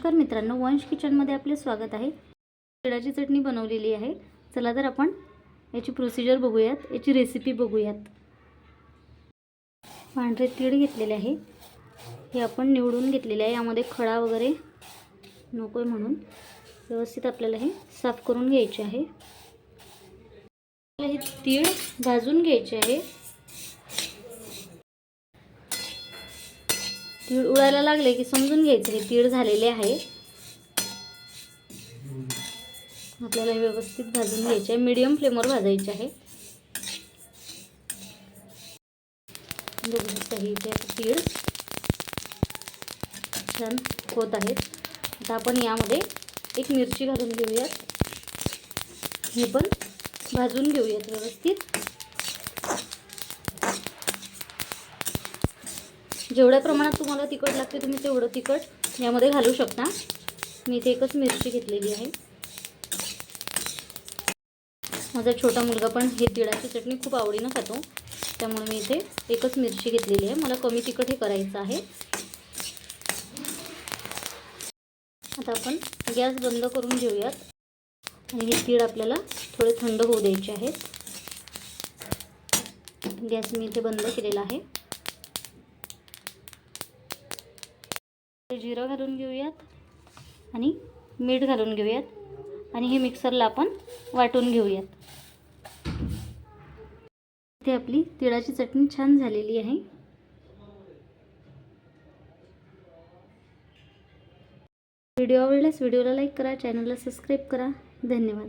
नमस्कार मित्रांनो, वंश किचनमध्ये आपले स्वागत आहे। तिळाची चटणी बनवलेली आहे। चला तर आपण याची प्रोसिजर बघूयात, याची रेसिपी बघूयात। पांढरे तीळ घेतलेले आहे, हे आपण निवडून घेतलेले आहे। यामध्ये खडा वगैरे नकोय म्हणून व्यवस्थित आपल्याला हे साफ करून घ्यायचे आहे। हे तीळ भाजून घ्यायचे आहे। तीळ उडायला लागले की समजून घ्यायचे हे तीळ झालेले आहे। आपल्याला व्यवस्थित भाजून घ्यायचे आहे, मीडियम फ्लेमवर भाजायचे आहे। तीळ छान होत आहेत। आता आपण यामध्ये एक मिरची घालून घेऊयात, हे पण भाजून घेऊयात व्यवस्थित। जेवढ्या प्रमाणात तुम्हाला तिखट लागते तुम्ही तेवढं तिखट यामध्ये घालू शकता। मी इथे एकच मिरची घेतलेली आहे। माझा छोटा मुलगा पण हे तिळाची चटणी खूप आवडीने खातो, त्यामुळे मी इथे एकच मिरची घेतलेली आहे। मला कमी तिखट हे करायचं आहे। आता आपण गॅस बंद करून घेऊयात आणि हे तीळ आपल्याला थोडे थंड होऊ द्यायचे आहेत। गॅस मी इथे बंद केलेला आहे। जिरं घालून घेऊयात आणि मीठ घालून घेऊयात आणि हे मिक्सरला आपण वाटून घेऊयात। इथे आपली तिळाची चटणी छान झालेली आहे। व्हिडिओ आवडल्यास व्हिडिओला लाईक करा, चॅनलला सबस्क्राईब करा। धन्यवाद।